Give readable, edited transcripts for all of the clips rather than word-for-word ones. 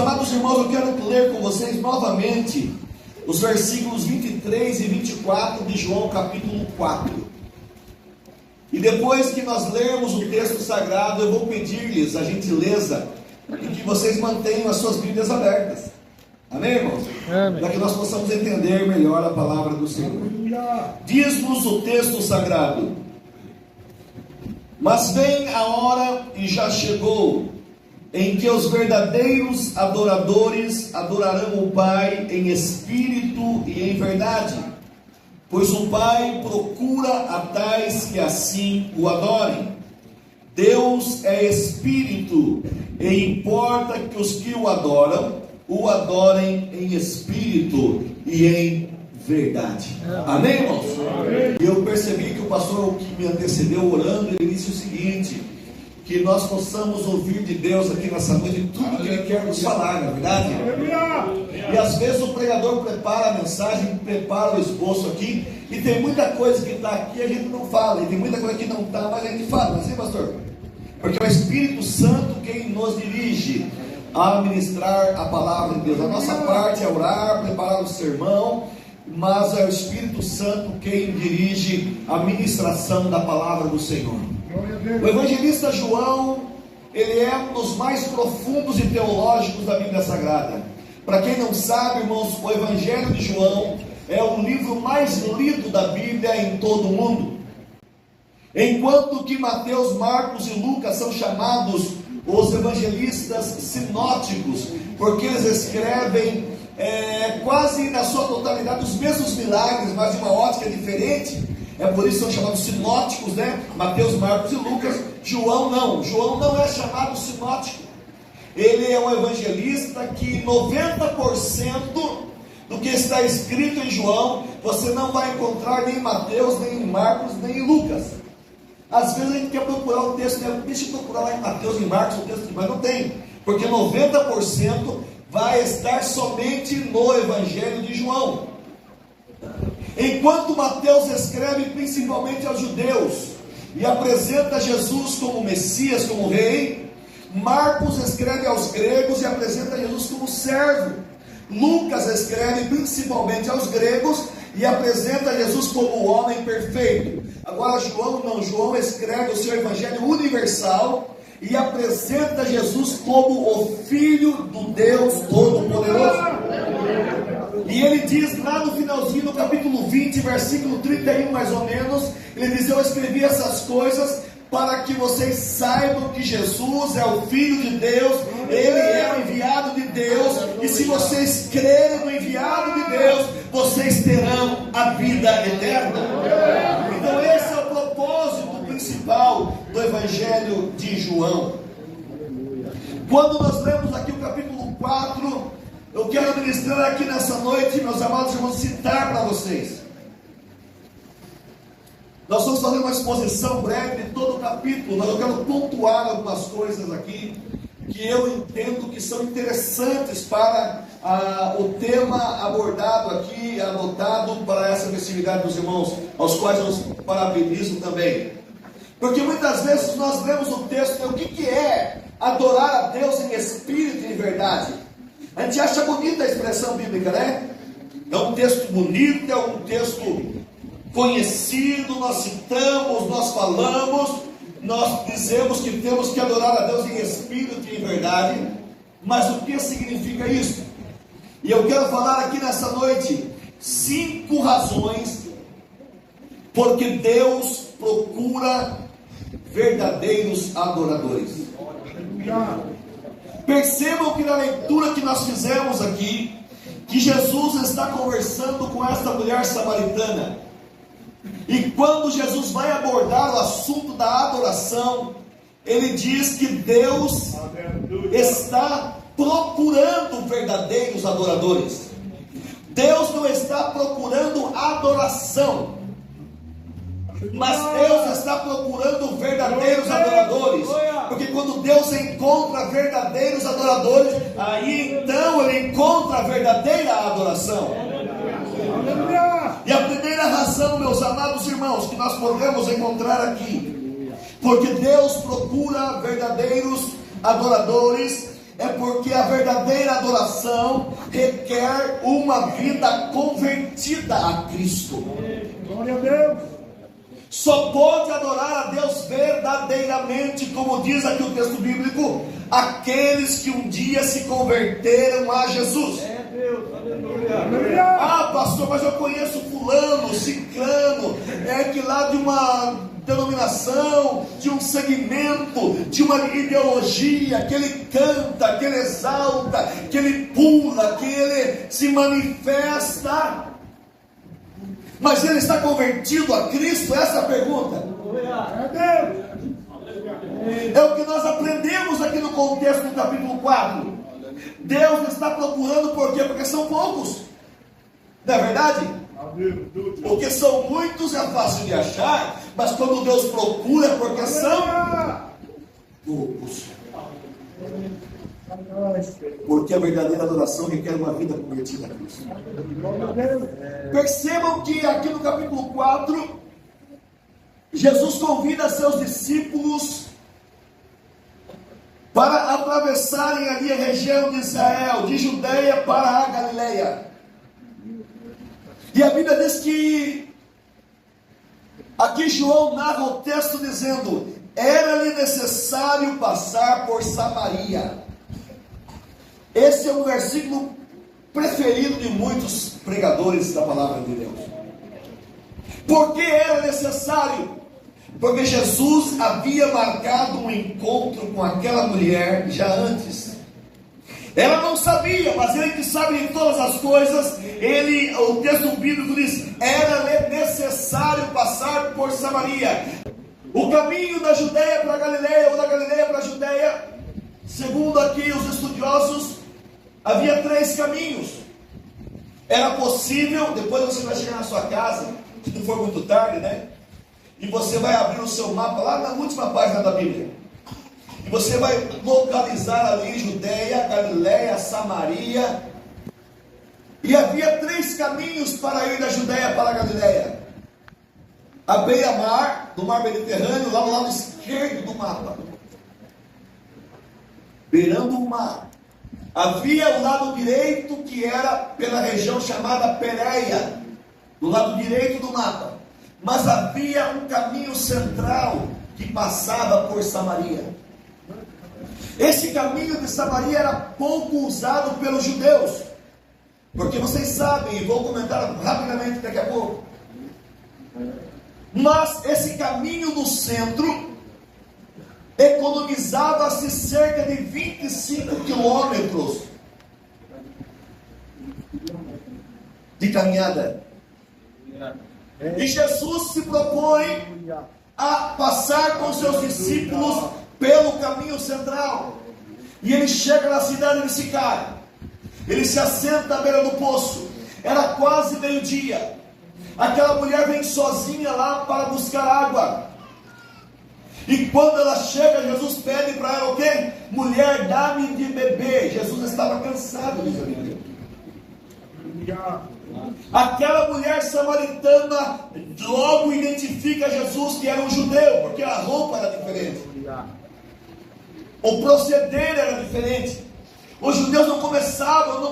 amados irmãos, eu quero ler com vocês novamente os versículos 23 e 24 de João capítulo 4. E depois que nós lermos o texto sagrado, eu vou pedir-lhes a gentileza de que vocês mantenham as suas Bíblias abertas. Amém, irmãos? Amém. Para que nós possamos entender melhor a palavra do Senhor. Diz-nos o texto sagrado: mas vem a hora, e já chegou, em que os verdadeiros adoradores adorarão o Pai em espírito e em verdade, pois o Pai procura a tais que assim o adorem. Deus é espírito, e importa que os que o adorem em espírito e em verdade. Amém, irmãos? Amém. Eu percebi que o pastor que me antecedeu orando, ele disse o seguinte: que nós possamos ouvir de Deus aqui nessa noite tudo que Ele quer nos falar, não é verdade? E às vezes o pregador prepara a mensagem, prepara o esboço aqui, e tem muita coisa que está aqui e a gente não fala, e tem muita coisa que não está, mas a gente fala, não é assim, pastor? Porque é o Espírito Santo quem nos dirige a ministrar a palavra de Deus. A nossa parte é orar, preparar o sermão, mas é o Espírito Santo quem dirige a ministração da palavra do Senhor. O evangelista João, ele é um dos mais profundos e teológicos da Bíblia Sagrada. Para quem não sabe, irmãos, o Evangelho de João é o livro mais lido da Bíblia em todo o mundo. Enquanto que Mateus, Marcos e Lucas são chamados os evangelistas sinóticos, porque eles escrevem quase na sua totalidade os mesmos milagres, mas de uma ótica diferente. É por isso que são chamados sinóticos, né? Mateus, Marcos e Lucas. João não é chamado sinótico. Ele é um evangelista que 90% do que está escrito em João você não vai encontrar nem em Mateus, nem em Marcos, nem em Lucas. Às vezes a gente quer procurar o texto, né? Deixa eu procurar lá em Mateus, em Marcos, o texto, mas não tem, porque 90% vai estar somente no Evangelho de João. Enquanto Mateus escreve principalmente aos judeus e apresenta Jesus como Messias, como rei, Marcos escreve aos gregos e apresenta Jesus como servo. Lucas escreve principalmente aos gregos e apresenta Jesus como o homem perfeito. Agora João não, João escreve o seu evangelho universal e apresenta Jesus como o Filho do Deus Todo-Poderoso. E ele diz lá no finalzinho, no capítulo 20, versículo 31 mais ou menos, ele diz: eu escrevi essas coisas para que vocês saibam que Jesus é o Filho de Deus, Ele é o enviado de Deus, e se vocês crerem no enviado de Deus, vocês terão a vida eterna. Então esse é o propósito principal do Evangelho de João. Quando nós lemos aqui o capítulo 4, eu quero ministrar aqui nessa noite, meus amados irmãos, citar para vocês. Nós vamos fazer uma exposição breve de todo o capítulo, mas eu quero pontuar algumas coisas aqui que eu entendo que são interessantes para o tema abordado aqui, adotado para essa festividade dos irmãos, aos quais eu os parabenizo também. Porque muitas vezes nós lemos o texto, o que é adorar a Deus em espírito e em verdade? A gente acha bonita a expressão bíblica, né? É um texto bonito, é um texto conhecido, nós citamos, nós falamos, nós dizemos que temos que adorar a Deus em espírito e em verdade, mas o que significa isso? E eu quero falar aqui nessa noite 5 razões porque Deus procura verdadeiros adoradores. Percebam que na leitura que nós fizemos aqui, que Jesus está conversando com esta mulher samaritana. E quando Jesus vai abordar o assunto da adoração, ele diz que Deus está procurando verdadeiros adoradores. Deus não está procurando adoração, mas Deus está procurando verdadeiros adoradores. Porque quando Deus encontra verdadeiros adoradores, aí então Ele encontra a verdadeira adoração. E a primeira razão, meus amados irmãos, que nós podemos encontrar aqui, porque Deus procura verdadeiros adoradores, É porque a verdadeira adoração requer uma vida convertida a Cristo. Glória a Deus. Só pode adorar a Deus verdadeiramente, como diz aqui o texto bíblico, aqueles que um dia se converteram a Jesus. Ah, pastor, mas eu conheço fulano, ciclano, que lá de uma denominação, de um segmento, de uma ideologia, que ele canta, que ele exalta, que ele pula, que ele se manifesta. Mas ele está convertido a Cristo? Essa é a pergunta. É o que nós aprendemos aqui no contexto do capítulo 4. Deus está procurando por quê? Porque são poucos. Não é verdade? Porque são muitos é fácil de achar, mas quando Deus procura é porque são poucos. Porque a verdadeira adoração requer uma vida convertida a Cristo. Percebam que aqui no capítulo 4, Jesus convida seus discípulos para atravessarem ali a região de Israel, de Judeia para a Galileia. E a Bíblia diz que aqui João narra o texto dizendo: era-lhe necessário passar por Samaria. Esse é um versículo preferido de muitos pregadores da palavra de Deus. Por que era necessário? Porque Jesus havia marcado um encontro com aquela mulher já antes. Ela não sabia, mas ele que sabe de todas as coisas, o texto bíblico diz: era-lhe necessário passar por Samaria. O caminho da Judeia para a Galileia, ou da Galileia para a Judeia, segundo aqui os estudiosos, havia 3 caminhos. Era possível, depois você vai chegar na sua casa, se não for muito tarde, né? E você vai abrir o seu mapa lá na última página da Bíblia. E você vai localizar ali Judeia, Galileia, Samaria. E havia 3 caminhos para ir da Judeia para a Galileia. A beira-mar, do mar Mediterrâneo, lá no lado esquerdo do mapa. Beirando o mar. Havia o lado direito, que era pela região chamada Pérea, do lado direito do mapa. Mas havia um caminho central que passava por Samaria. Esse caminho de Samaria era pouco usado pelos judeus, porque vocês sabem, e vou comentar rapidamente daqui a pouco, mas esse caminho do centro economizava-se cerca de 25 quilômetros de caminhada. E Jesus se propõe a passar com seus discípulos pelo caminho central. E ele chega na cidade de Sicar. Ele se assenta à beira do poço. Era quase meio-dia. Aquela mulher vem sozinha lá para buscar água. E quando ela chega, Jesus pede para ela o quê? Mulher, dá-me de beber. Jesus estava cansado de beber. Aquela mulher samaritana logo identifica Jesus que era um judeu, porque a roupa era diferente, o proceder era diferente. Os judeus não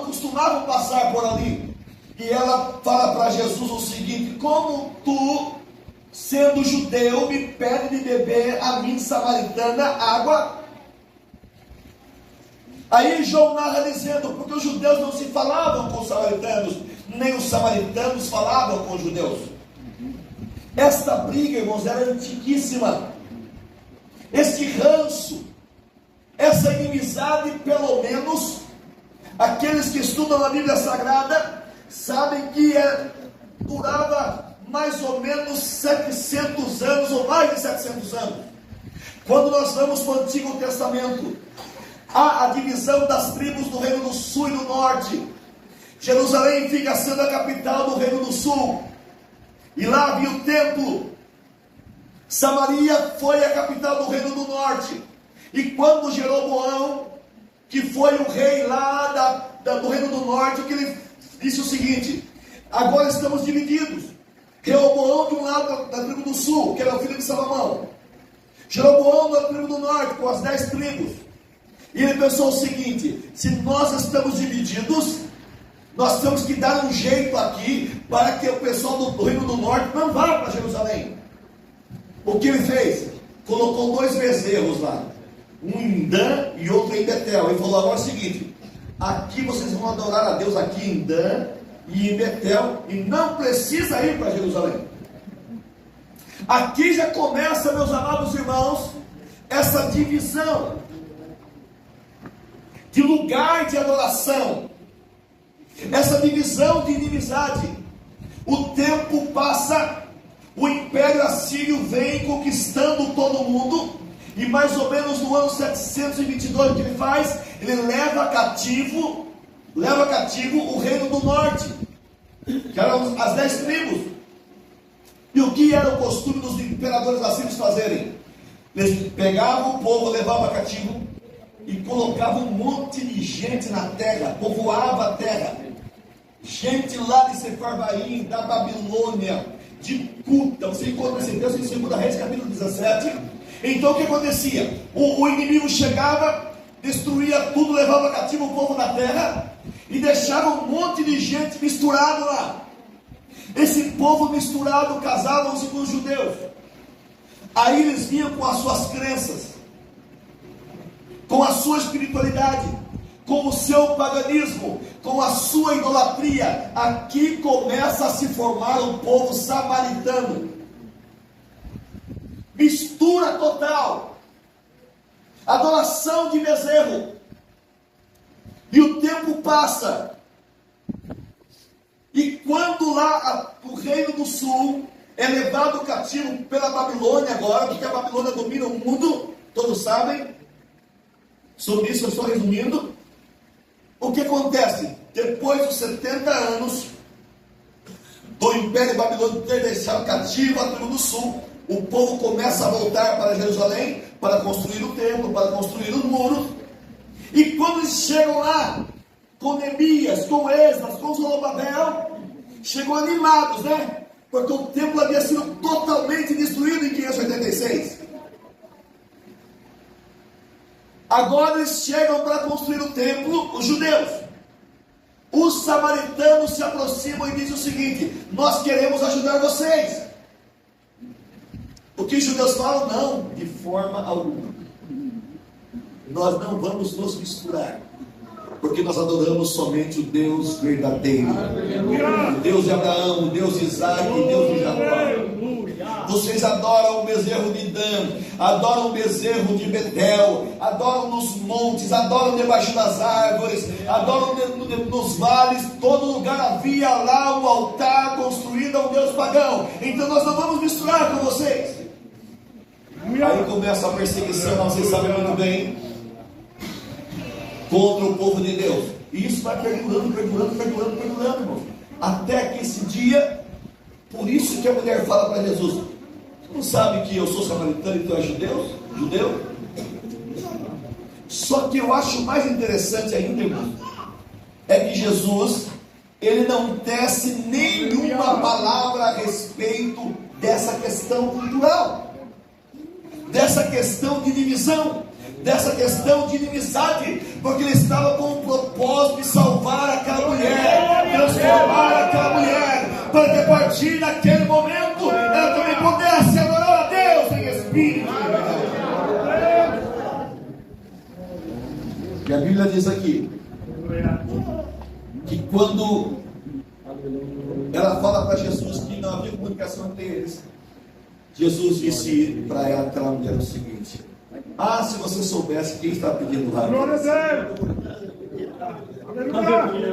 costumavam passar por ali. E ela fala para Jesus o seguinte: como tu, sendo judeu, me pede de beber a mim, samaritana, água? Aí João narra dizendo: porque os judeus não se falavam com os samaritanos, nem os samaritanos falavam com os judeus. Esta briga, irmãos, era antiguíssima. Este ranço, essa inimizade, pelo menos aqueles que estudam a Bíblia Sagrada sabem que durava mais ou menos 700 anos, ou mais de 700 anos. Quando nós vamos para o Antigo Testamento, há a divisão das tribos do Reino do Sul e do Norte. Jerusalém fica sendo a capital do Reino do Sul, e lá havia o templo. Samaria foi a capital do Reino do Norte. E quando Jeroboão, que foi o rei lá do Reino do Norte, que ele disse o seguinte: agora estamos divididos. Jeroboão de um lado da tribo do sul, que era o filho de Salomão, Jeroboão da tribo do norte, com as 10 tribos. E ele pensou o seguinte: se nós estamos divididos, nós temos que dar um jeito aqui para que o pessoal do Reino do Norte não vá para Jerusalém. O que ele fez? Colocou 2 bezerros lá, um em Dan e outro em Betel. Ele falou: agora é o seguinte, aqui vocês vão adorar a Deus aqui em Dan e em Betel, e não precisa ir para Jerusalém. Aqui já começa, meus amados irmãos, essa divisão de lugar de adoração, essa divisão de inimizade. O tempo passa, o Império Assírio vem conquistando todo mundo, e mais ou menos no ano 722, o que ele faz? Ele leva cativo o reino do norte, que eram as 10 tribos. E o que era o costume dos imperadores assírios fazerem? Eles pegavam o povo, levavam cativo e colocavam um monte de gente na terra, povoava a terra. Gente lá de Sefarvaim, da Babilônia, de Cuta. Você encontra esse texto em 2 Reis, capítulo 17. Então o que acontecia? O inimigo chegava, destruía tudo, levava cativo o povo da terra e deixava um monte de gente misturado lá. Esse povo misturado casavam-se com os judeus. Aí eles vinham com as suas crenças, com a sua espiritualidade, com o seu paganismo, com a sua idolatria. Aqui começa a se formar um povo samaritano. Mistura total. Adoração de bezerro. E o tempo passa. E quando lá o reino do sul é levado cativo pela Babilônia agora, porque a Babilônia domina o mundo, todos sabem. Sobre isso eu estou resumindo. O que acontece? Depois dos 70 anos do Império Babilônico ter deixado cativo a tribo do sul, o povo começa a voltar para Jerusalém para construir o templo, para construir os muros. E quando eles chegam lá, com Neemias, com Esdras, com Zorobabel, chegam animados, né? Porque o templo havia sido totalmente destruído em 586. Agora eles chegam para construir o templo, os judeus. Os samaritanos se aproximam e dizem o seguinte: nós queremos ajudar vocês. O que os judeus falam? Não, de forma alguma. Nós não vamos nos misturar, porque nós adoramos somente o Deus verdadeiro, o Deus de Abraão, o Deus de Isaac, o Deus de Jacó. Vocês adoram o bezerro de Dan, adoram o bezerro de Betel, adoram nos montes, adoram debaixo das árvores, adoram nos vales. Todo lugar havia lá um altar construído a um Deus pagão. Então nós não vamos misturar com vocês. Aí começa a perseguição, vocês sabem muito bem, contra o povo de Deus. E isso vai perdurando, irmão. Até que esse dia, por isso que a mulher fala para Jesus: você não sabe que eu sou samaritano e tu és judeu? Só que eu acho mais interessante ainda, irmão, é que Jesus, ele não tece nenhuma palavra a respeito dessa questão cultural, dessa questão de divisão, dessa questão de inimizade, porque ele estava com o propósito de salvar aquela mulher, transformar aquela mulher, para que a partir daquele momento ela também pudesse adorar a Deus em espírito. E a Bíblia diz aqui que quando ela fala para Jesus que não havia comunicação entre eles, Jesus disse para ela, aquela mulher, o seguinte: ah, se você soubesse quem está pedindo lá.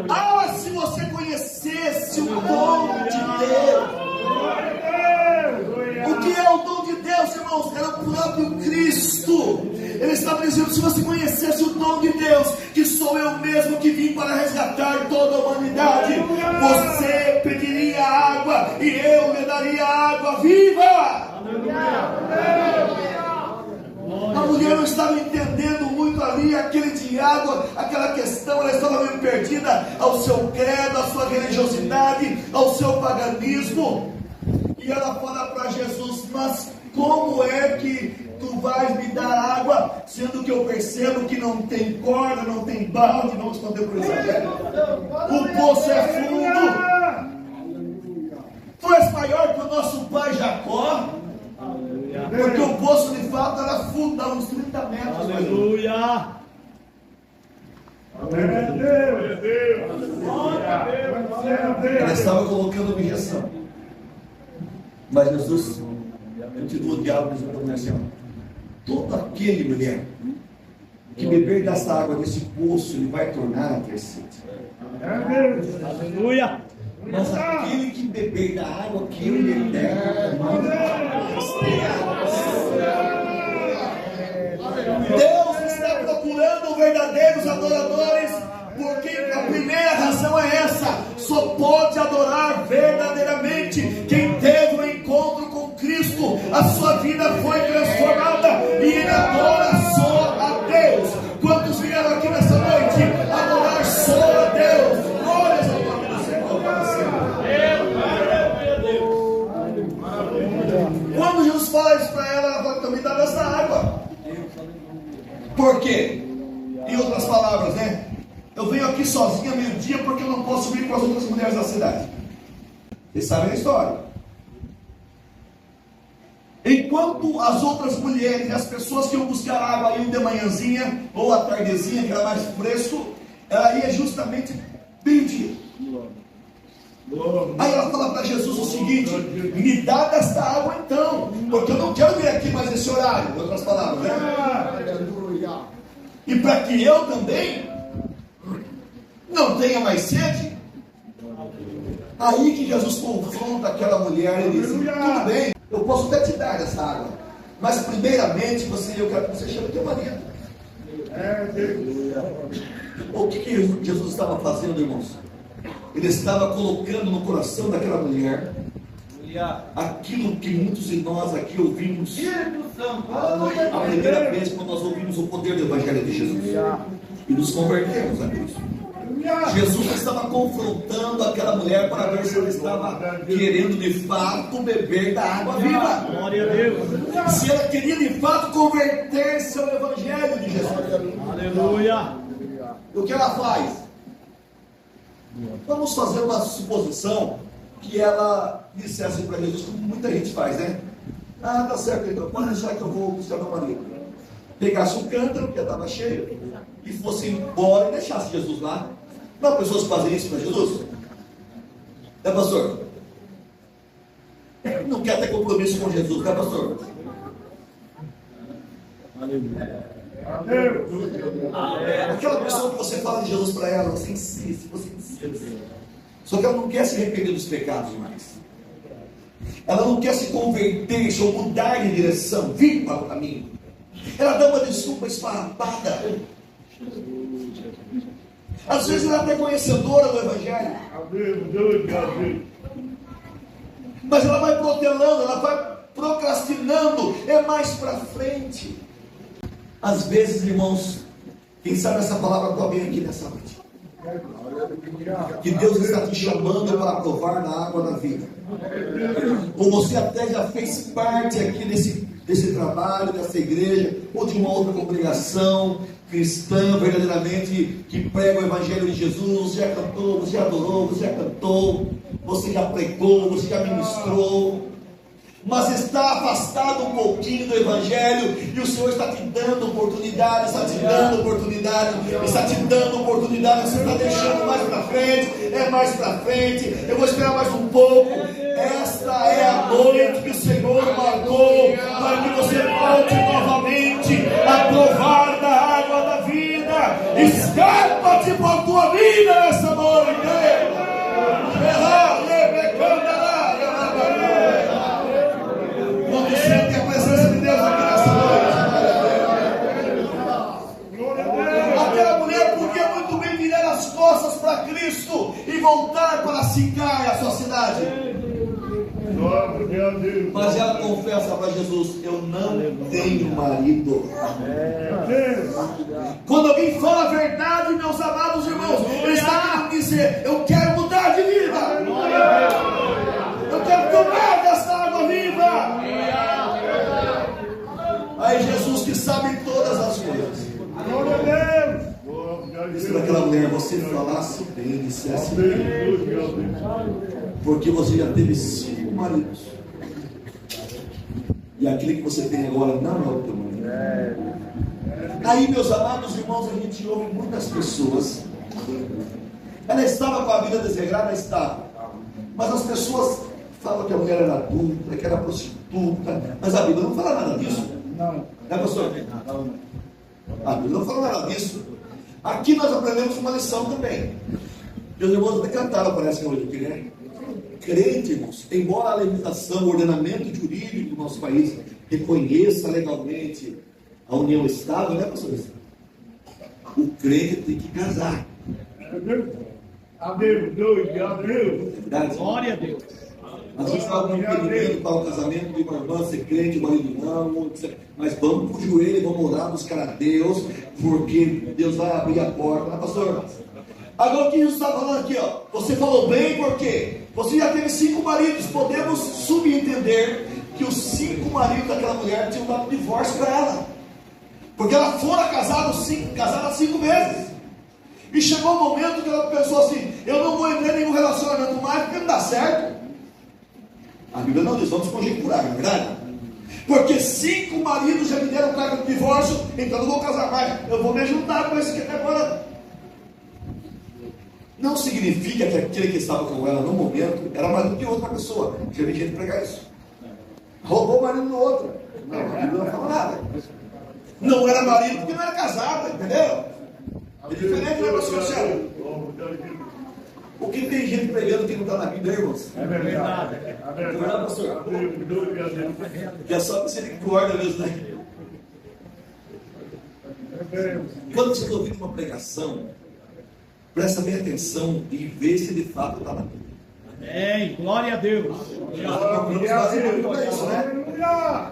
Ah, se você conhecesse o dom de Deus. O que é o dom de Deus, irmãos? Era o próprio Cristo. Ele estava dizendo: se você conhecesse o dom de Deus, que sou eu mesmo que vim para resgatar toda a humanidade, você pediria água e eu lhe daria água viva. A mulher não estava entendendo muito ali aquele diálogo, aquela questão. Ela estava meio perdida ao seu credo, à sua religiosidade, ao seu paganismo. E ela fala para Jesus: mas como é que tu vais me dar água, sendo que eu percebo que não tem corda, não tem balde, não respondeu por Isabel. O poço é fundo. Tu és maior que o nosso pai Jacó, porque o poço de fato era fundo, dava uns 30 metros. Aleluia! Ela estava colocando objeção, mas Jesus continua o diálogo dizendo assim: todo aquele, mulher, que beber dessa água desse poço, ele vai tornar a ter sede. Aleluia! Mas aquele que beber da água que eu lhe der, Deus está procurando verdadeiros adoradores, porque a primeira razão é essa: só pode adorar verdadeiramente quem teve um encontro com Cristo, a sua vida foi transformada e ele adora só a Deus. Quantos vieram aqui nessa noite adorar só a Deus? Glórias ao nome do Senhor. Quando Jesus fala isso para ela, ela vai também dar dessa água. Por quê? Em outras palavras, né? Eu venho aqui sozinha meio-dia porque eu não posso vir com as outras mulheres da cidade. Vocês sabem a história. Enquanto as outras mulheres e as pessoas que iam buscar água iam de manhãzinha ou à tardezinha, que era mais fresco, ela ia justamente meio-dia. Aí ela fala para Jesus o seguinte: me dá desta água então, porque eu não quero vir aqui mais nesse horário. Em outras palavras, né? E para que eu também não tenha mais sede. Aí que Jesus confronta aquela mulher e diz: tudo bem, eu posso até te dar essa água, mas primeiramente eu quero que você chame teu marido. O que Jesus estava fazendo, irmãos? Ele estava colocando no coração daquela mulher aquilo que muitos de nós aqui ouvimos a primeira vez quando nós ouvimos o poder do Evangelho de Jesus e nos convertemos a Cristo. Jesus estava confrontando aquela mulher para ver se ela estava querendo de fato beber da água viva. Glória a Deus. Se ela queria de fato converter-se ao Evangelho de Jesus. Aleluia. E o que ela faz? Vamos fazer uma suposição que ela dissesse para Jesus, como muita gente faz, né? Ah, tá certo, então pode deixar que eu vou buscar meu marido. Pegasse um cântaro, que já estava cheio, e fosse embora e deixasse Jesus lá. Não há pessoas que fazem isso para Jesus? É, pastor? Não quer ter compromisso com Jesus, né, pastor? Aquela pessoa que você fala de Jesus para ela, você insiste. Só que ela não quer se arrepender dos pecados mais. Ela não quer se converter ou mudar de direção, vir para o caminho. Ela dá uma desculpa esfarrapada. Às vezes ela é até conhecedora do Evangelho, mas ela vai protelando, ela vai procrastinando, é mais para frente. Às vezes, irmãos, quem sabe essa palavra para alguém aqui nessa noite, que Deus está te chamando para provar na água da vida. Ou você até já fez parte aqui desse trabalho, dessa igreja, ou de uma outra congregação cristã verdadeiramente que prega o Evangelho de Jesus. Você já cantou, você já adorou, você já cantou, você já pregou, você já ministrou, mas está afastado um pouquinho do Evangelho, e o Senhor está te dando oportunidade, está te dando oportunidade, você está deixando mais para frente, eu vou esperar mais um pouco. Esta é a noite que o Senhor marcou para que você volte novamente a provar da água da vida. Escapa-te por tua vida nessa noite. Quando sente a presença de Deus aqui nessa noite, aquela mulher podia muito bem virar as costas para Cristo e voltar para Sicar, a sua cidade. Mas ela confessa para Jesus: eu não tenho marido. Quando alguém fala a verdade, meus amados irmãos, ele está querendo dizer: eu quero mudar de vida, eu quero tomar dessa água viva. Aí para aquela mulher: você falasse bem, dissesse bem, porque você já teve 5 maridos, e aquele que você tem agora não é o teu marido. Aí, meus amados irmãos, a gente ouve muitas pessoas. Ela estava com a vida desregrada, estava, mas as pessoas falam que a mulher era adulta, que era prostituta, mas a Bíblia não fala nada disso. Não, pastor? A Bíblia não fala nada disso. Aqui nós aprendemos uma lição também. Meus irmãos até cantaram, parece, hoje aqui, né? Crente, irmãos, embora a legislação, o ordenamento jurídico do nosso país reconheça legalmente a união estável, né, pastor? O crente tem que casar. Adeus, É verdade? glória a Deus. Às vezes está algum impedimento para o casamento de uma irmã ser crente, o marido não, etc. Mas vamos para o joelho e vamos orar, buscar a Deus, porque Deus vai abrir a porta, né, pastor? Agora o que Jesus está falando aqui, ó? Você falou bem, porque você já teve 5 maridos. Podemos subentender que os 5 maridos daquela mulher tinham dado divórcio para ela, porque ela fora casada 5 vezes. E chegou o momento que ela pensou assim: eu não vou entrar em nenhum relacionamento mais, porque não dá certo. A Bíblia não diz, vamos conjecturar, não é verdade? Porque 5 maridos já me deram carta de divórcio, então eu não vou casar mais, eu vou me juntar com esse que até agora. Não significa que aquele que estava com ela no momento era marido de outra pessoa. Já vi gente pregar isso. Roubou o marido do outro. Não, a Bíblia não fala nada. Não era marido porque não era casado, entendeu? É diferente, né, pastor Marcelo? O que tem gente pregando que não está na Bíblia, irmãos? É verdade. É verdade, pastor? Que é só misericórdia mesmo, né? Quando você ouvir uma pregação, presta bem atenção e vê se de fato está na Bíblia. Amém, glória a Deus.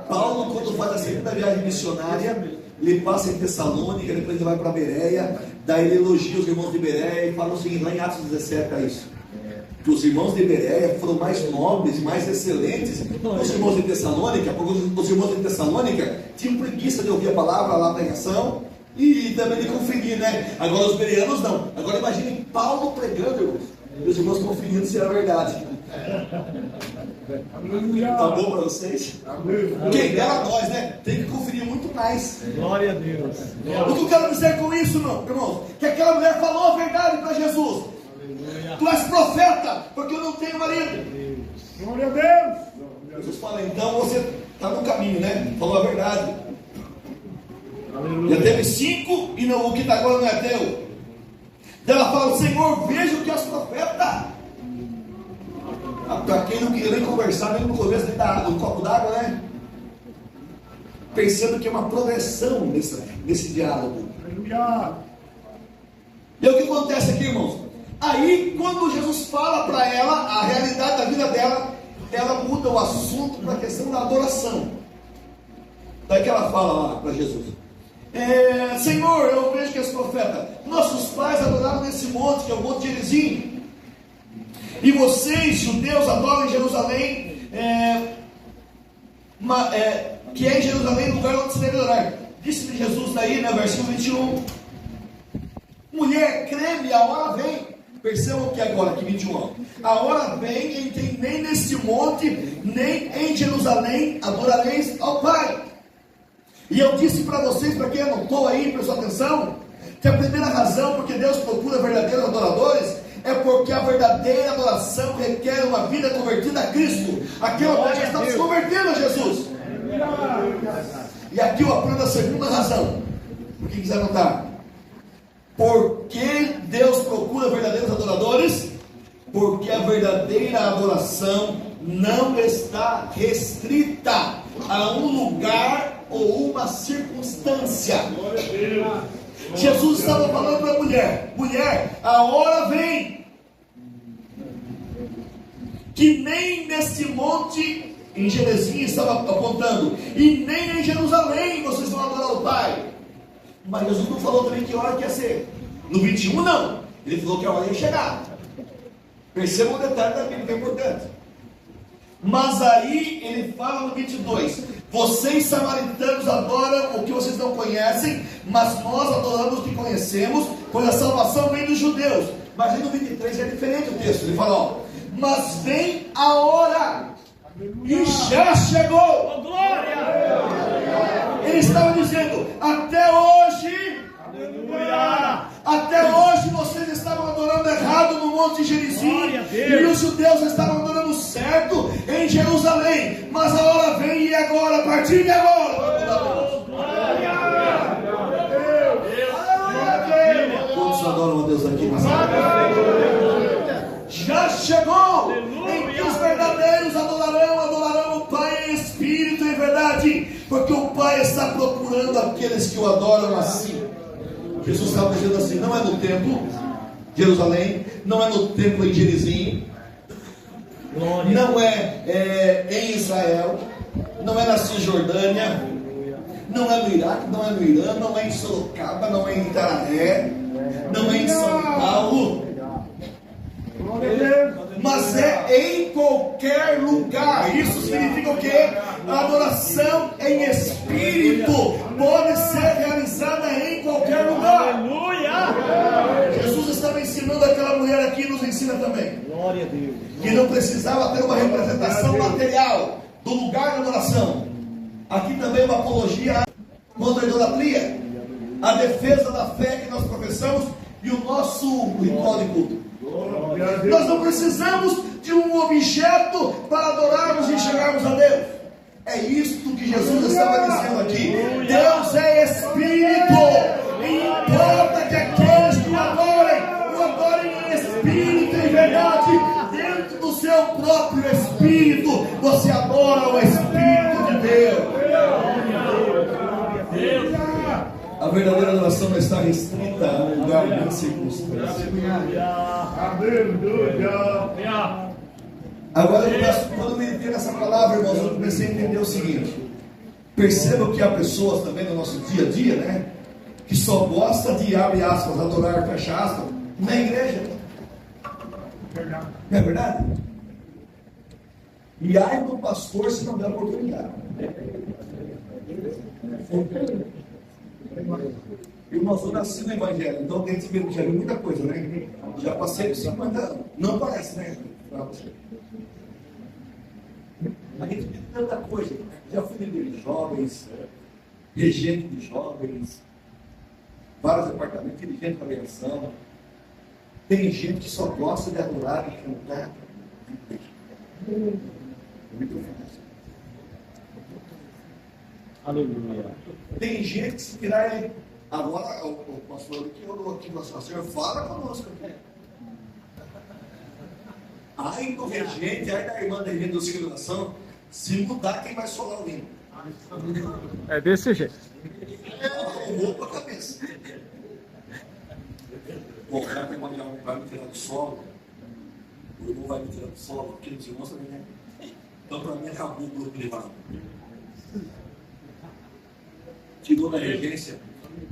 Paulo, quando faz a segunda viagem missionária, ele passa em Tessalônica, depois ele vai para Bereia, daí ele elogia os irmãos de Bereia e fala o seguinte, lá em Atos 17 é isso: que os irmãos de Bereia foram mais nobres e mais excelentes que os irmãos de Tessalônica, porque os irmãos de Tessalônica tinham preguiça de ouvir a palavra lá, a pregação, e também de conferir, né? Agora os bereanos não. Agora imaginem Paulo pregando, irmãos, e os irmãos conferindo se era verdade. Tá bom para vocês? Quem dera nós, né? Tem que conferir muito mais. Glória a Deus. O que eu quero dizer com isso, não, irmãos? Que aquela mulher falou a verdade para Jesus. Tu és profeta, porque eu não tenho marido. Glória a Deus. Jesus fala, então você está no caminho, né? Falou a verdade. Aleluia. Já teve 5 e não, o que está agora não é teu. Ela fala, Senhor, veja o que és profeta. Para quem não queria nem conversar, nem no começo do copo d'água, né? Pensando que é uma progressão nesse diálogo. Aleluia. E o que acontece aqui, irmãos? Aí, quando Jesus fala para ela a realidade da vida dela, ela muda o assunto para a questão da adoração. Daí que ela fala lá para Jesus: Senhor, eu vejo que és profeta. Nossos pais adoraram nesse monte, que é o Monte Gerizim, e vocês, judeus, adoram em Jerusalém, que é em Jerusalém o lugar onde se deve adorar. Disse-lhe Jesus daí, né, versículo 21: mulher, creme, a hora vem. Percebam que agora, aqui 21, a hora vem em que nem neste monte, nem em Jerusalém adorareis ao Pai. E eu disse para vocês, para quem anotou aí, prestou atenção, que a primeira razão porque Deus procura verdadeiros adoradores é porque a verdadeira adoração requer uma vida convertida a Cristo. Aquela mulher já estava se convertendo a Jesus. E aqui eu aprendo a segunda razão. Quem quiser anotar: por que Deus procura verdadeiros adoradores? Porque a verdadeira adoração não está restrita a um lugar ou uma circunstância. Jesus estava falando para a mulher: mulher, a hora vem que nem neste monte, em Gerizim estava apontando, e nem em Jerusalém vocês vão adorar o Pai. Mas Jesus não falou também que hora que ia ser. No 21 não, ele falou que a hora ia chegar. Percebam o detalhe da Bíblia que é importante. Mas aí ele fala no 22: vocês samaritanos adoram o que vocês não conhecem, mas nós adoramos o que conhecemos, pois a salvação vem dos judeus. Mas aí no 23 é diferente o texto, ele fala, ó, mas vem a hora, e já chegou. Ele estava dizendo, até hoje, até hoje vocês estavam adorando errado no Monte Gerizim, e os judeus estavam adorando certo em Jerusalém, mas a hora vem e agora, a partir de agora, quantos adoram a Deus aqui? Já chegou em que os verdadeiros adorarão o Pai em espírito e verdade, porque o Pai está procurando aqueles que o adoram assim. Jesus estava dizendo assim, não é no templo de Jerusalém, não é no templo em Gerizim, não é em Israel, não é na Cisjordânia, não é no Iraque, não é no Irã, não é em Sorocaba, não é em Itararé, não é em São Paulo, mas é em qualquer lugar. Isso significa o quê? A adoração em espírito pode ser realizada em qualquer lugar. Jesus estava ensinando aquela mulher aqui, nos ensina também, que não precisava ter uma representação material do lugar da adoração. Aqui também uma apologia contra a idolatria, a defesa da fé que nós professamos e o nosso ritual de culto. Nós não precisamos de um objeto para adorarmos e chegarmos a Deus. É isto que Jesus estava dizendo aqui. Deus é Espírito, e importa que aqueles que o adorem em Espírito e verdade. Dentro do seu próprio Espírito, você adora o Espírito de Deus. A verdadeira adoração não está restrita a um lugar nem circunstância. Agora, quando eu meditei nessa palavra, irmãos, eu comecei a entender o seguinte. Percebam que há pessoas também no nosso dia a dia, né, que só gosta de, abre aspas, adorar, fecha aspas, na igreja. Não é verdade? E ai do pastor se não der oportunidade. Irmãos, eu nasci no Evangelho, então tem que saber que já vi muita coisa, né? Já passei por 50 anos. Não parece, né? A gente viu tanta coisa. Já fui líder de jovens, regente de jovens, vários departamentos, dirigente de avaliação. Tem gente que só gosta de adorar e cantar. Muito fácil. Aleluia. Tem gente que se virar agora, o pastor que eu aqui, o senhor fala conosco. Ai do regente, ai da irmã da regente da circulação, se mudar, quem vai solar o hino? É desse jeito. Arrumou para a cabeça. Bom, já que a irmã vai me tirar do solo, o irmão vai me tirar do solo, porque os irmãos também, né? Então, para mim, acabou o grupo privado. Tirou da regência.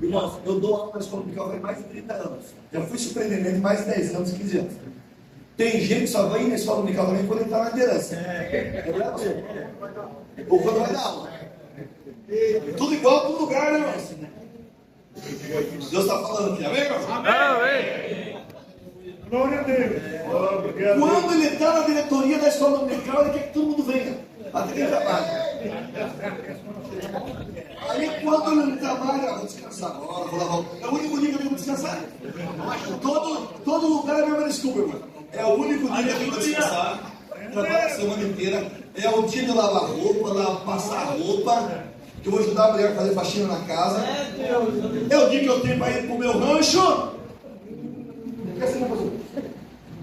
Irmãos, eu dou aula na escola dominical há mais de 30 anos. Já fui superintendente mais de 10 anos, 15 anos. Tem gente que só vai ir na escola dominical também quando ele está na liderança. É verdade? Ou quando vai dar aula. Tudo igual, todo lugar, né, irmãos? Deus está falando aqui, amém, irmãos? Amém. Glória a Deus. Quando ele está na diretoria da escola dominical, ele quer que todo mundo venha. Até quem trabalha. Aí quando ele não trabalha, vou descansar agora, vou lavar. É o único dia que eu vou descansar. Todo lugar é a mesma desculpa, irmão. É o único dia que eu vou descansar. Trabalho a semana inteira. É o dia de lavar roupa, passar roupa. Que eu vou ajudar a mulher a fazer faxina na casa. É o dia que eu tenho para ir para o meu rancho.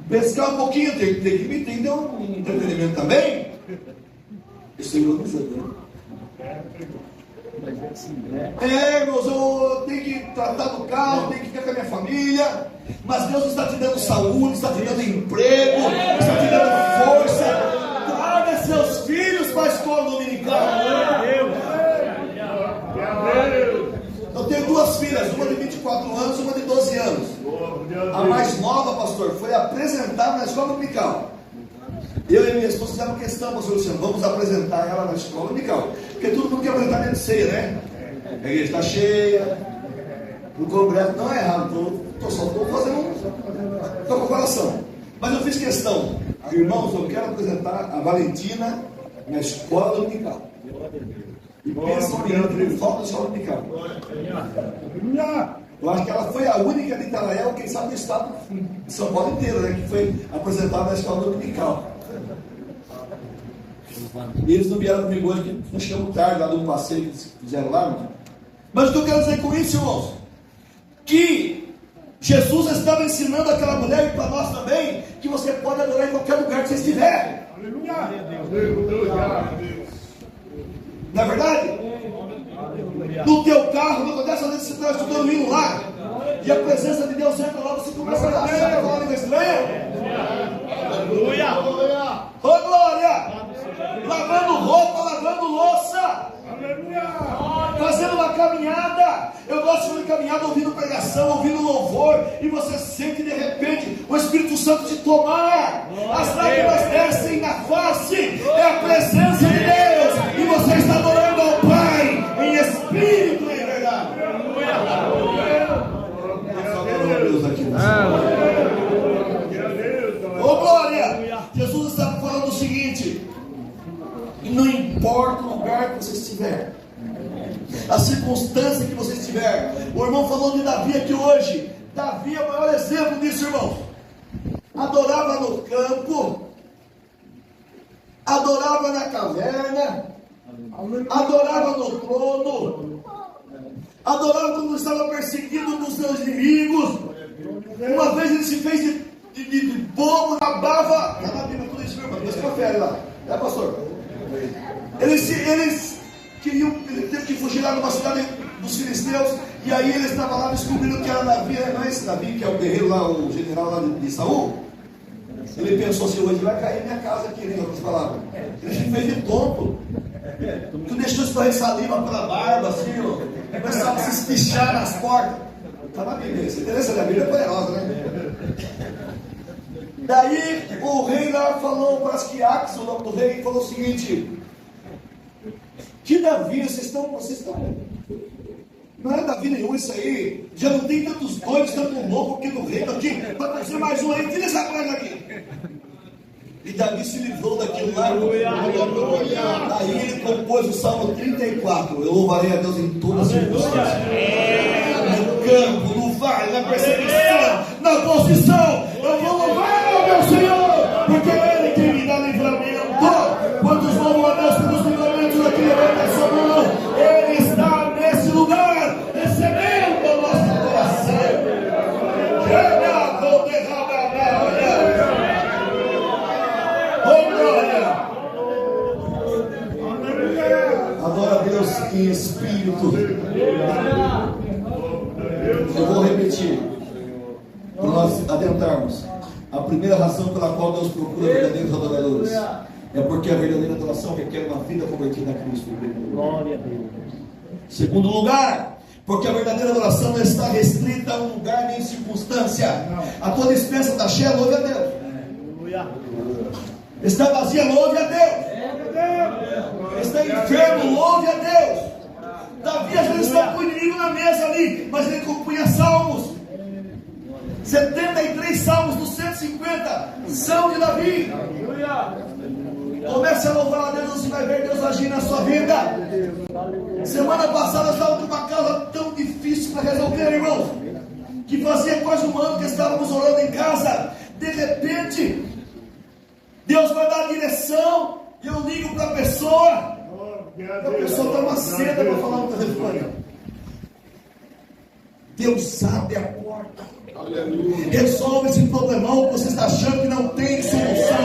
Pescar um pouquinho, tem que me ter um entretenimento também. Isso é organizador. Irmãos, eu tenho que tratar do carro, tenho que ficar com a minha família. Mas Deus está te dando saúde, está te dando emprego, está te dando força. Traga seus filhos para a escola dominical. Eu tenho duas filhas, uma de 24 anos e uma de 12 anos. A mais nova, pastor, foi apresentada na escola dominical. Eu e minha esposa fizemos questão, pastor Luciano, vamos apresentar ela na escola dominical. Porque todo mundo quer apresentar dentro de ceia, né? A igreja está cheia, no congresso, não é errado, só estou fazendo uma comparação. Mas eu fiz questão, irmãos, eu quero apresentar a Valentina na escola dominical. E pensa que não falta de escola dominical. Eu acho que ela foi a única de Itarael, quem sabe do estado de São Paulo inteiro, né, que foi apresentada na escola dominical. E eles não vieram comigo hoje, que nós chegamos tarde lá do passeio que eles fizeram lá. Mas o que eu quero dizer com isso, irmãos? Que Jesus estava ensinando aquela mulher e para nós também, que você pode adorar em qualquer lugar que você estiver. Não é verdade? No teu carro, não acontece, às vezes você está estudando indo lá, e a presença de Deus entra lá, você começa a achar que é uma língua estranha. Aleluia! Ô glória! Lavando roupa, lavando louça, fazendo uma caminhada. Eu gosto de caminhada ouvindo pregação, ouvindo louvor, e você sente de repente o Espírito Santo te tomar, as lágrimas descem na face, é a presença de Deus, e você está adorando ao Pai em espírito e em verdade. Deus aqui ô glória! Jesus estava falando o seguinte: não importa o lugar que você estiver, a circunstância que você estiver. O irmão falou de Davi aqui hoje. Davi é o maior exemplo disso, irmão. Adorava no campo, adorava na caverna, adorava no trono, adorava quando estava perseguido dos seus inimigos. Uma vez ele se fez de bobo, acabava. Está na Bíblia tudo isso, meu irmão. Deus confere lá. É, pastor? Eles queriam, ele teve que fugir lá numa cidade dos filisteus, e aí ele estava lá descobrindo que era Davi, não é esse Davi que é o guerreiro lá, o general lá de Saul. Ele pensou assim: hoje vai cair minha casa aqui, em outras palavras. Ele se fez de tonto. Tu deixou escorrer saliva pela barba, assim, ó. Começava a se espichar nas portas. Está na Bíblia, você interessa? A Bíblia é poderosa, né? Daí o rei lá falou para Asquiax, o nome do rei, falou o seguinte: que Davi, vocês estão, não é Davi nenhum isso aí, já não tem tantos doidos, tanto louco aqui no reino aqui, para trazer mais um aí, tira essa coisa aqui. E Davi se livrou daquilo lá. Daí ele compôs o Salmo 34. Eu louvarei a Deus em todas as circunstâncias. No campo, no vale, na perseguição, na posição, eu vou louvar, meu Senhor, porque é Ele que me dá livramento. Quantos louvam a Deus pelos livramentos aqui? Levanta a sua mão. Ele está nesse lugar, recebendo o nosso coração. Adora a Deus em espírito. Eu vou repetir, para nós adentrarmos. A primeira razão pela qual Deus procura verdadeiros adoradores é porque a verdadeira adoração requer uma vida convertida a Cristo. Glória a Deus. Segundo lugar, porque a verdadeira adoração não está restrita a um lugar nem circunstância. A tua dispensa está cheia, louve a Deus. Está vazia, louve a Deus. Está enfermo, louve a Deus. Davi às vezes estava com o inimigo na mesa ali, mas ele compunha salmos. 73 salmos dos 150 são de Davi. Comece a louvar a Deus, você vai ver Deus agir na sua vida. Semana passada eu estava com uma causa tão difícil para resolver, irmãos, que fazia quase um ano que estávamos orando em casa. De repente Deus vai dar a direção, e eu ligo para a pessoa está uma seda para falar no telefone. Deus abre a porta, resolve esse problemão que você está achando que não tem solução,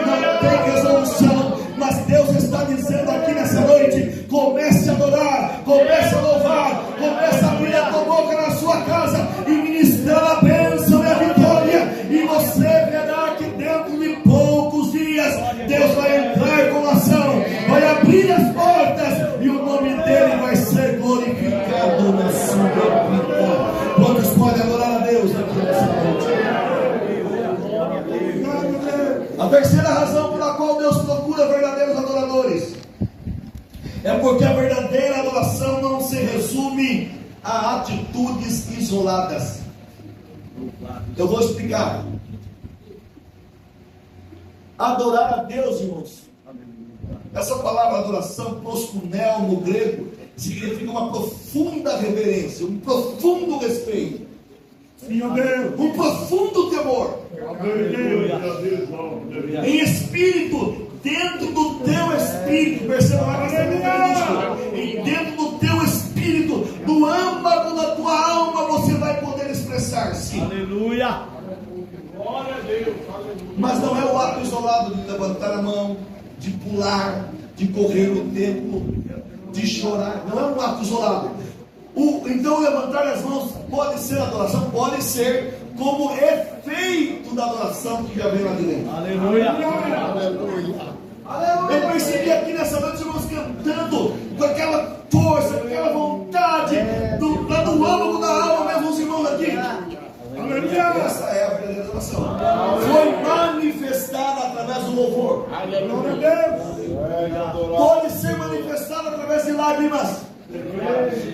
não tem resolução, mas Deus está dizendo aqui nessa noite: comece a adorar, comece a louvar, comece a abrir a tua boca na sua casa e ministrar a bênção e a vitória, e você verá que dentro de poucos dias Deus vai entrar com ação, vai abrir as portas, e o nome dele vai ser glorificado na sua vida. Quantos podem adorar a Deus aqui nessa noite? A terceira razão pela qual Deus procura verdadeiros adoradores é porque a verdadeira adoração não se resume há atitudes isoladas. Eu vou explicar. Adorar a Deus, irmãos. Essa palavra adoração, proskuneo no grego, significa uma profunda reverência, um profundo respeito, um profundo temor. Em espírito, dentro do teu espírito, perceba lá que está dentro do teu espírito, no âmago da tua alma, você vai poder expressar-se. Aleluia. Glória a Deus. Mas não é o ato isolado de levantar a mão, de pular, de correr no templo, de chorar. Não é um ato isolado. Então levantar as mãos pode ser adoração, pode ser como efeito da adoração que já veio lá de dentro. Aleluia. Eu percebi aqui nessa noite os irmãos cantando com aquela força, com aquela vontade, lá do âmago da alma mesmo, os irmãos aqui. Essa é a verdadeira adoração. Foi manifestada através do louvor. Pode ser manifestada através de lágrimas.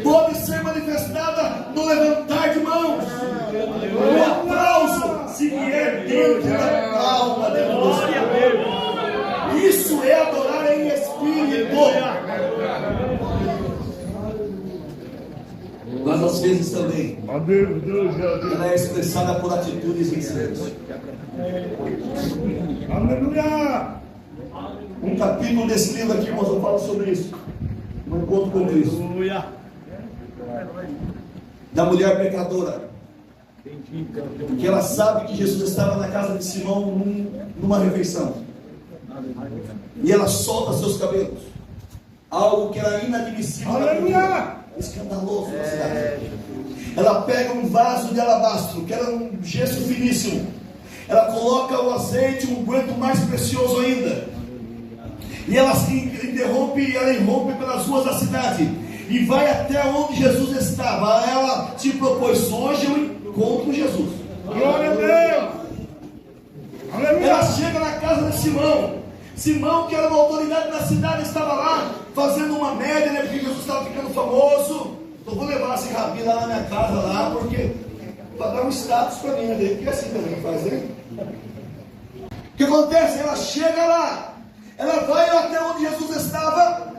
Pode ser manifestada no levantar de mãos. O aplauso, se vier dentro da alma de você. Isso é adorar em espírito. Mas às vezes também ela é expressada por atitudes em silêncio. Aleluia. Um capítulo desse livro aqui, irmãos, eu falo sobre isso. Um encontro com Cristo. Aleluia. Da mulher pecadora. Porque ela sabe que Jesus estava na casa de Simão numa refeição. E ela solta seus cabelos. Algo que era inadmissível. Aleluia. Escandaloso na cidade. Ela pega um vaso de alabastro, que era um gesso finíssimo. Ela coloca o azeite, um unguento mais precioso ainda. E ela irrompe pelas ruas da cidade. E vai até onde Jesus estava. Ela se propôs: hoje eu encontro Jesus. Glória a Deus. Aleluia. Ela chega na casa de Simão. Simão, que era uma autoridade na cidade, estava lá fazendo uma média, né? Porque Jesus estava ficando famoso. Então vou levar esse rabi lá na minha casa, lá, porque para dar um status para mim, né? Porque assim também faz, né? O que acontece? Ela chega lá, ela vai até onde Jesus estava.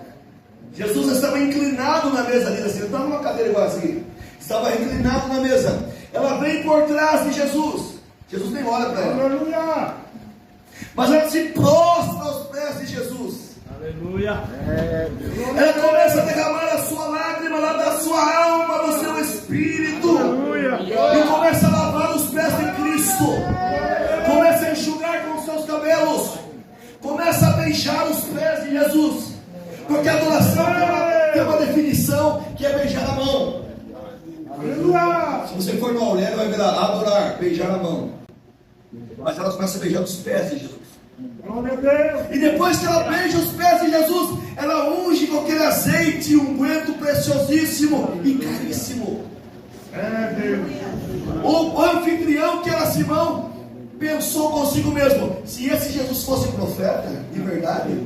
Jesus estava inclinado na mesa ali, assim, não estava numa cadeira igual assim, estava inclinado na mesa. Ela vem por trás de Jesus. Jesus nem olha para ela. Aleluia. Mas ela se prostra aos pés de Jesus. Aleluia. Ela começa a derramar a sua lágrima lá da sua alma, do seu espírito. Aleluia. E começa a lavar os pés de Cristo. Começa a enxugar com os seus cabelos. Começa a beijar os pés de Jesus. Porque a adoração tem uma definição que é beijar a mão. Aleluia. Se você for no Aurélio, vai virar adorar, beijar a mão. Mas ela começa a beijar os pés de Jesus. Glória a Deus. E depois que ela beija os pés de Jesus, ela unge com aquele azeite, um unguento preciosíssimo e caríssimo. É Deus. O anfitrião, que era Simão, pensou consigo mesmo: se esse Jesus fosse profeta de verdade,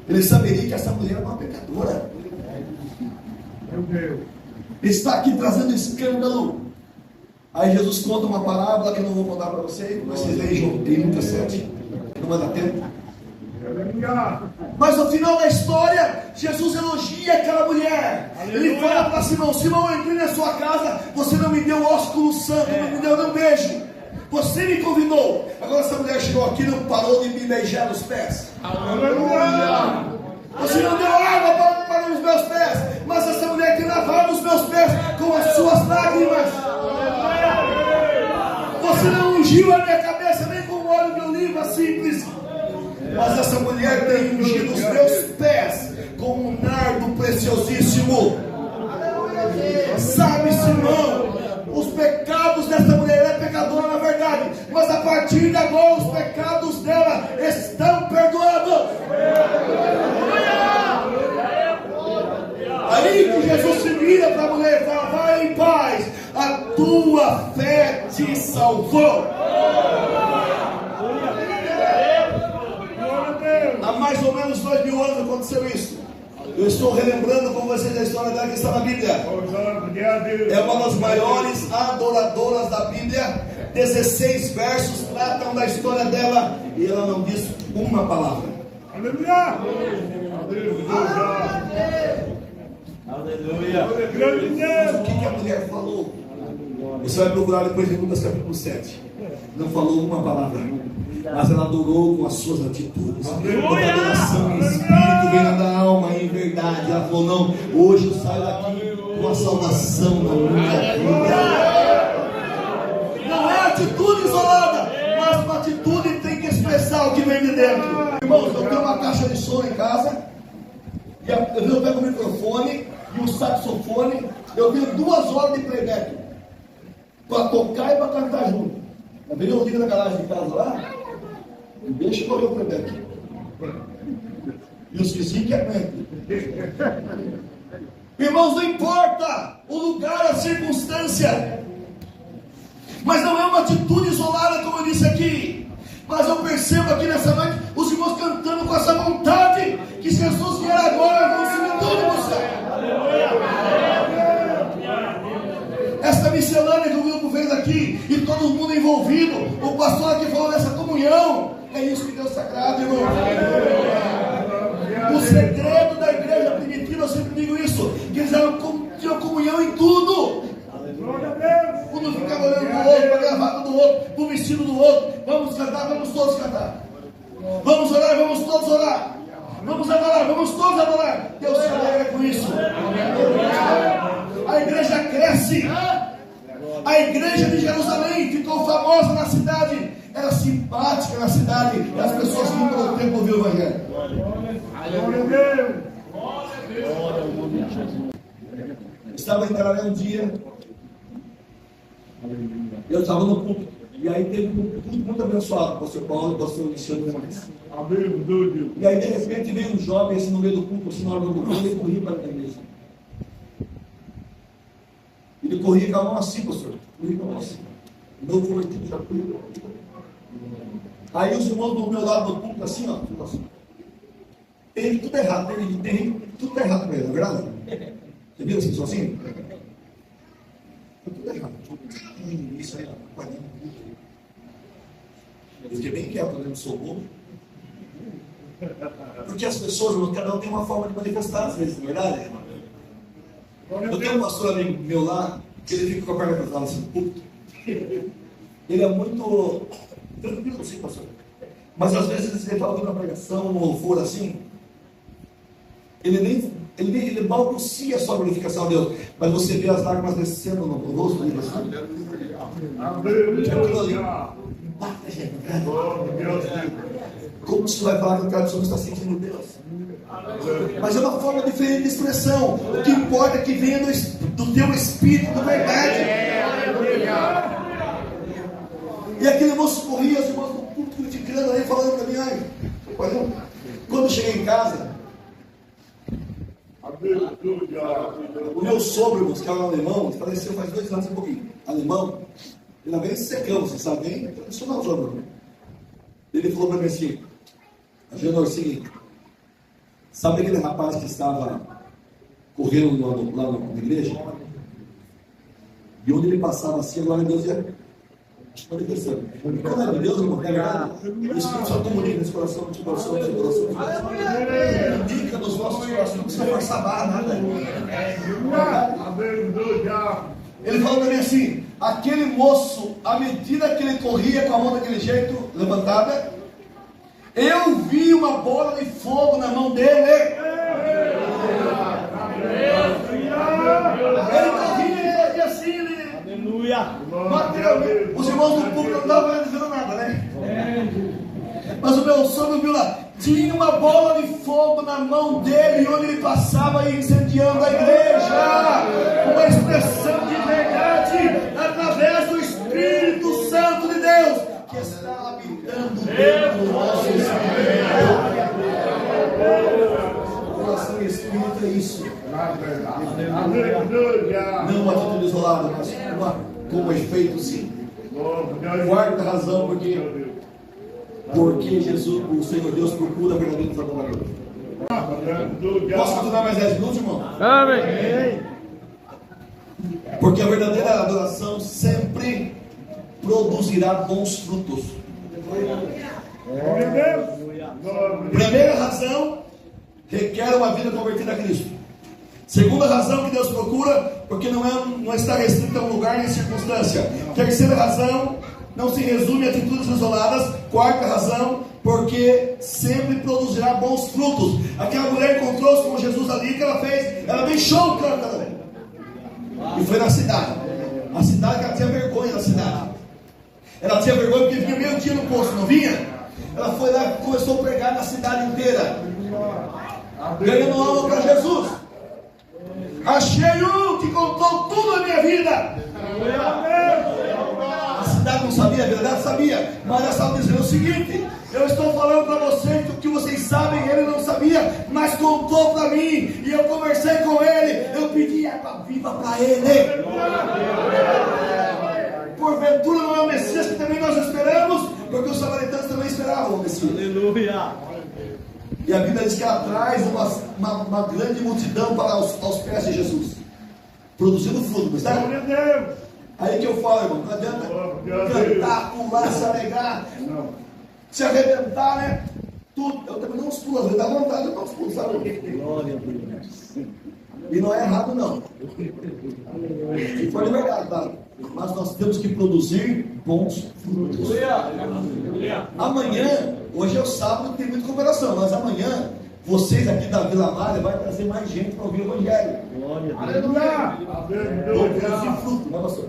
ele saberia que essa mulher é uma pecadora. Meu Deus. Ele está aqui trazendo escândalo. Aí Jesus conta uma parábola que eu não vou contar para vocês vejam em Lucas 7, não vai dar tempo. Aleluia. Mas no final da história, Jesus elogia aquela mulher. Ele fala para Simão: Simão, eu entrei na sua casa, você não me deu ósculo santo, não me deu nem beijo. Você me convidou. Agora essa mulher chegou aqui e não parou de me beijar nos pés. Aleluia. Você não deu água para os meus pés, mas essa mulher tem lavado os meus pés com as suas lágrimas. Você não ungiu a minha cabeça nem com óleo de oliva simples, mas essa mulher tem ungido os meus pés com um nardo preciosíssimo. Sabe, Simão, os pecados dessa mulher, ela é pecadora na verdade, mas a partir de agora os pecados dela estão perdoados. Aí que Jesus se vira para a mulher e fala: vai em paz, a tua fé te salvou. Há mais ou menos 2000 anos aconteceu isso. Eu estou relembrando com vocês a história dela que está na Bíblia. Oh, glória a Deus. É uma das maiores adoradoras da Bíblia. 16 versos tratam da história dela e ela não diz uma palavra. Aleluia. Aleluia. Glória a Mas o Deus. que a mulher falou? Você vai procurar depois em Lucas capítulo 7. Não falou uma palavra, mas ela adorou com as suas atitudes. Porque a adoração em espírito vem da alma em verdade. Ela falou: não, hoje eu saio daqui com a salvação na minha vida. Não é atitude isolada, mas uma atitude tem que expressar o que vem de dentro. Irmãos, eu tenho uma caixa de som em casa, e eu pego o microfone e o saxofone. Eu tenho 2 horas de playback para tocar e para cantar junto. Eu venho o na garagem de casa lá e deixa correr o playback. E os vizinhos que aguentam. Irmãos, não importa o lugar, a circunstância, mas não é uma atitude isolada, como eu disse aqui. Mas eu percebo aqui nessa noite os irmãos cantando com essa vontade que Jesus vier agora, vão subir tudo no céu. Esta miscelânea que o grupo fez aqui e todo mundo envolvido, o pastor aqui falou dessa comunhão. É isso que Deus sagrado, irmão. O segredo da igreja primitiva, eu sempre digo isso, que eles tinham comunhão em tudo. Um não ficava olhando para o outro, para a gravata do outro, para o vestido do outro. Vamos cantar, vamos todos cantar. Vamos orar, vamos todos orar. Vamos adorar, vamos todos adorar. Deus se alegra com isso. A igreja cresce. A igreja de Jerusalém ficou famosa na cidade. Era simpática na cidade. E as pessoas vinham pelo tempo ouvir o evangelho. Glória a Deus. Estava em Tararé um dia. Eu estava no culto. E aí teve um culto muito abençoado. Pastor Paulo e pastor Luciano Gomes. E aí de repente veio um jovem assim no meio do culto, assim na hora do culto, e corria para a igreja. Ele corria com a mão assim, pastor. Corria com a mão assim. Meu convertido já corria. Aí os irmãos do meu lado do culto, assim, ó. Assim. Tem tudo errado, tem tudo errado com ele, não é verdade? Você viu assim, sozinho? Tem tudo errado. Isso aí, ó. Eu fiquei bem quieto, né? Não sou bobo. Porque as pessoas, cada um tem uma forma de manifestar, às vezes, não é verdade? Eu tenho um pastor amigo meu lá, que ele fica com a perna cruzada assim, puto. Ele é muito tranquilo assim, pastor. Mas às vezes ele fala uma pregação, um louvor assim, ele balbucia só a glorificação a Deus, mas você vê as lágrimas descendo no rosto dele assim. Como você vai falar que aquela pessoa está sentindo Deus? Mas é uma forma diferente de expressão. O que importa é que venha do teu espírito, da verdade. E aquele moço corria, os irmãos do culto criticando aí, falando para mim, ai, quando eu cheguei em casa, o meu sogro, que era um alemão, faleceu faz 2 anos e um pouquinho, alemão, ele era bem secão, você sabe, bem tradicional sogro. Ele falou para mim assim, Agenor, seguinte, sabe aquele rapaz que estava correndo lá na igreja? E onde ele passava assim, agora Deus ia manifestando. Quando é de Deus, irmão, é verdade. O Espírito Santo comunica nesse coração, no coração, no coração. Indica nos nossos corações, não precisa forçar nada. Ele falou para mim assim, aquele moço, à medida que ele corria com a mão daquele jeito, levantada, eu vi uma bola de fogo na mão dele. Ele corria assim, Aleluia. materialmente. Os irmãos do público não estavam dizendo nada, né? Mas o meu sogro viu lá, tinha uma bola de fogo na mão dele, onde ele passava incendiando a igreja. Uma expressão de verdade, através do Espírito Santo de Deus, que está habitando dentro do nosso espírito. Coração e espírito é isso. Não uma atitude isolada, mas como efeito sim. Quarta razão, porque Jesus, o Senhor Deus, procura verdadeiros adoradores. Posso continuar mais 10 minutos, irmão? Amém. Porque a verdadeira adoração sempre produzirá bons frutos. Glória a Deus. Primeira razão, requer uma vida convertida a Cristo. Segunda razão que Deus procura, porque não está restrita a um lugar nem circunstância. Terceira razão, não se resume a atitudes isoladas. Quarta razão, porque sempre produzirá bons frutos. Aquela mulher encontrou-se com Jesus ali, o que ela fez? Ela deixou o cântaro e foi na cidade. A cidade que ela tinha vergonha da cidade. Ela tinha vergonha porque vinha meio dia no poço, não vinha? Ela foi lá e começou a pregar na cidade inteira, ganhando alma para Jesus. Achei um que contou tudo a minha vida. A cidade não sabia, a verdade sabia, mas ela estava dizendo o seguinte: eu estou falando para vocês que o que vocês sabem, ele não sabia, mas contou para mim, e eu conversei com ele, eu pedi água viva para ele. Porventura não é o Messias que também nós esperamos, porque os samaritanos também esperavam o Messias. Aleluia. E a Bíblia diz que ela traz uma grande multidão para aos pés de Jesus, produzindo fruto, não está? Glória a Deus. Aí que eu falo, irmão, não adianta cantar, pular, se alegrar, se arrebentar, né? Tudo. Eu também não os pulo, às vezes dá vontade, eu não os pulo, sabe? Glória a Deus. E não é errado, não. Se for de verdade, tá? Mas nós temos que produzir bons frutos. Amanhã, hoje é o sábado, tem muita cooperação, mas amanhã, vocês aqui da Vila Malha vai trazer mais gente para ouvir o Evangelho. Glória a Deus. Aleluia. Vou produzir fruto, não é, pastor?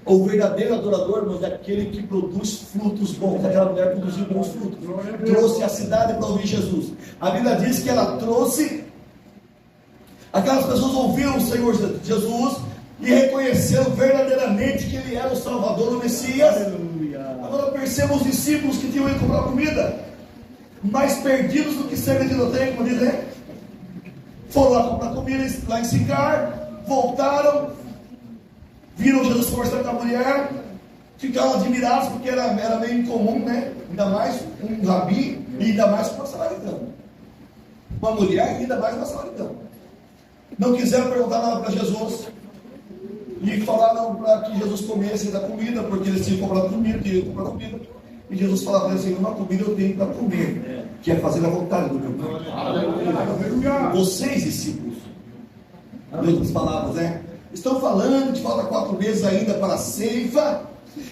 O verdadeiro adorador, irmãos, é aquele que produz frutos bons. Aquela mulher produziu bons frutos. Trouxe a cidade para ouvir Jesus. A Bíblia diz que ela trouxe. Aquelas pessoas ouviram o Senhor Jesus e reconheceram verdadeiramente que Ele era o Salvador, o Messias. Aleluia. Agora percebam os discípulos que tinham ido comprar comida, mais perdidos do que cerca de loteria, como dizem. Foram lá comprar comida lá em Sicar, voltaram, viram Jesus conversando com a mulher, ficaram admirados porque era meio incomum, né? Ainda mais um rabi e ainda mais uma samaritana. Uma mulher e ainda mais uma samaritana. Não quiseram perguntar nada para Jesus e falaram para que Jesus comesse da comida, porque eles tinham comprado comida, e Jesus falava assim: uma comida eu tenho para comer, que é fazer a vontade do meu Pai. Vocês, discípulos, em outras palavras, né? Estão falando que falta 4 meses ainda para a ceifa,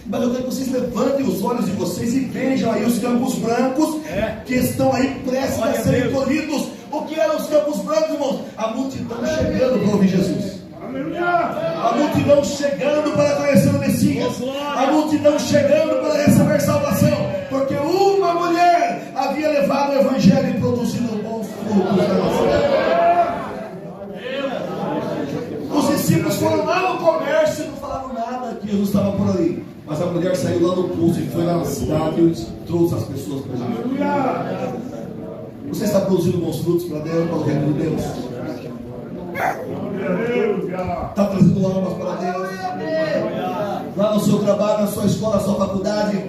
mas eu quero que vocês levantem os olhos de vocês e vejam aí os campos brancos que estão aí prestes a serem colhidos. O que eram os campos brancos, irmãos? A multidão chegando para ouvir Jesus. A multidão chegando para conhecer o Messias. A multidão chegando para receber salvação. Porque uma mulher havia levado o Evangelho e produzido bons frutos na nossa vida. Os discípulos foram lá no comércio e não falaram nada que Jesus estava por ali. Mas a mulher saiu lá do poço e foi lá na cidade e trouxe as pessoas para Jesus. Você está produzindo bons frutos para Deus, para o reino de Deus? Está trazendo almas para Deus? Lá no seu trabalho, na sua escola, na sua faculdade,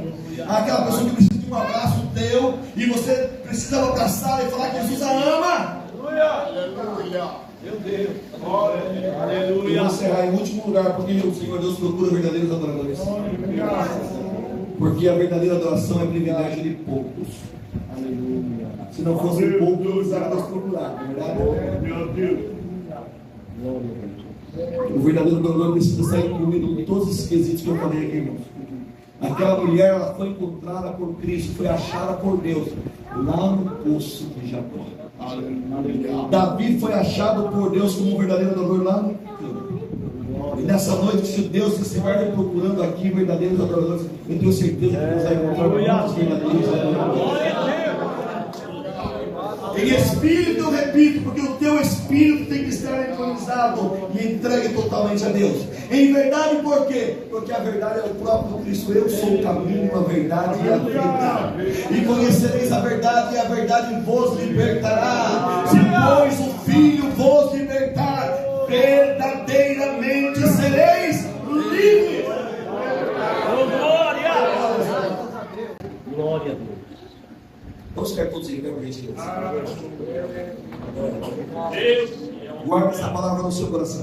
aquela pessoa que precisa de um abraço teu e você precisa abraçar e falar que Jesus a ama. Aleluia. Meu Deus. E vou encerrar em último lugar, porque o Senhor Deus procura verdadeiros adoradores. Porque a verdadeira adoração é privilégio de poucos. Aleluia. Se não fossem poucos, não precisava Deus procurar, não é verdade? Meu Deus. Glória a Deus. O verdadeiro adorador precisa estar incluído em todos esses quesitos que eu falei aqui, irmãos. Aquela mulher, ela foi encontrada por Cristo, foi achada por Deus lá no poço de Jacó. Davi foi achado por Deus como um verdadeiro adorador lá no campo. E nessa noite, se Deus estiver procurando aqui verdadeiros adoradores, eu tenho certeza que Deus vai encontrar muitos verdadeiros adoradores. Em espírito, eu repito, porque o teu espírito tem que estar entronizado e entregue totalmente a Deus. Em verdade, por quê? Porque a verdade é o próprio Cristo. Eu sou o caminho, a verdade e a vida. E conhecereis a verdade, e a verdade vos libertará. Se, pois, o Filho vos libertar, verdadeiramente sereis livres. Oh, glória! Glória a Deus. Vamos quero todos irem, quero ver. Guarde essa palavra no seu coração.